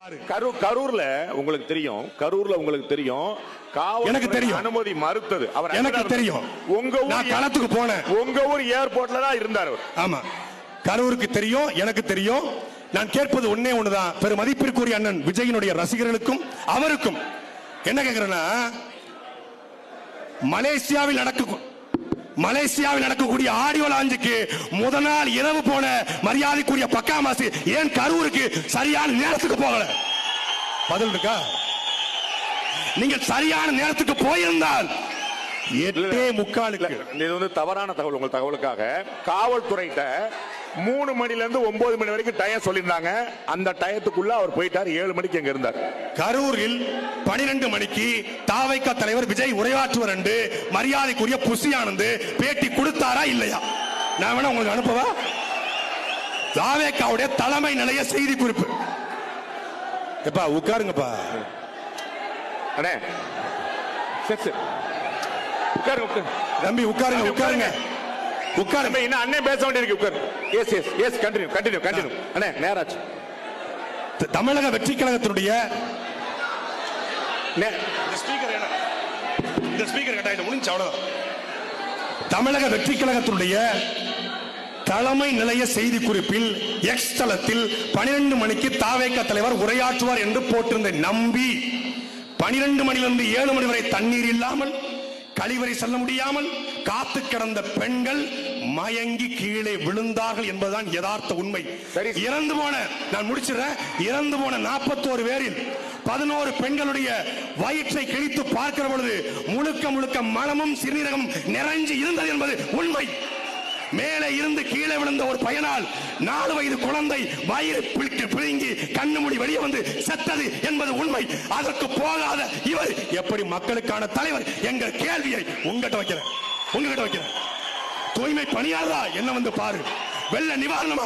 கரூர்ல உங்களுக்கு தெரியும் எனக்கு தெரியும் அனுமதி மறுத்தது அவர் எனக்கு தெரியும். உங்க ஊர் நான் களத்துக்கு போனேன். உங்க ஊர் ஏர்போர்ட்ல தான் இருந்தார் அவர். ஆமா, கரூருக்கு தெரியும், எனக்கு தெரியும். நான் கேட்பது ஒண்ணே ஒண்ணுதான். பெரும் மதிப்பிற்குரிய அண்ணன் விஜயினுடைய ரசிகர்களுக்கும் அவருக்கும் என்ன கேட்கிறேன்னா, மலேசியாவில் நடக்கக்கூடிய ஆடியோ லாஞ்சுக்கு முதல் நாள் இரவு போன மரியாதைக்குரிய பக்காமாசி ஏன் கரூருக்கு சரியான நேரத்துக்கு போகல? பதில் இருக்கா? நீங்கள் சரியான நேரத்துக்கு போயிருந்தால் 8:45. இது வந்து தவறான தகவல். உங்கள் தகவலுக்காக காவல்துறையிட்ட 3 மணில இருந்து 9 மணி வரைக்கும் டைம் சொல்லியிருந்தாங்க. அந்த டயத்துக்குள்ள அவர் போயிட்டார். 7 மணிக்கு எங்க இருந்தார். கரூரில் 12 மணிக்கு தாவைக்கா தலைவர் விஜய் உரையாற்றுவார் என்று மரியாதைக்குரிய புசி ஆனந்த் பேட்டி கொடுத்தாரா இல்லையா? நான் வேணா உங்களுக்கு அனுப்பவா? தாவைக்காவுடைய தலைமை நிலைய செய்தி குறிப்பு. எப்பா உட்காருங்கப்பா. அண்ணே சரி உட்காருங்க. தம்பி உட்காருங்க. உட்காருங்க. இன்னும் அண்ணே பேச வேண்டியிருக்கு. உட்காரு. Yes continue. அண்ணே நேராச்சு. தமிழக வெற்றி கழகத்தினுடைய தமிழக வெற்றி கழகத்தினுடைய தலைமை நிலைய செய்தி குறிப்பில் எக்ஸ் தளத்தில் 12 மணிக்கு தாவேகா தலைவர் உரையாற்றுவார் என்று போட்டிருந்த நம்பி 12 மணியிலிருந்து 7 மணி வரை தண்ணீர் இல்லாமல் கழிவறை செல்ல முடியாமல் காத்து கிடந்த பெண்கள் மயங்கி கீழே விழுந்தார்கள் என்பதுதான் யதார்த்த உண்மை. இறந்து போன 41 பேரில் 11 பெண்களுடைய வயிற்றை கிழித்து பார்க்கிற பொழுது முழுக்க மலமும் சிறுநீரகம் நிறைஞ்சு இருந்தது என்பது உண்மை. மேலே இருந்து கீழே விழுந்த ஒரு பையனால் 4 வயது குழந்தை வயிறு பிடுங்கி கண்ணு மூடி வெளியே வந்து செத்தது என்பது உண்மை. அதற்கு போகாத இவர் எப்படி மக்களுக்கான தலைவர் என்கிற கேள்வியை உங்ககிட்ட வைக்கிறேன். தூய்மை பணியாளரா என்ன வந்து பாரு. வெள்ள நிவாரணமா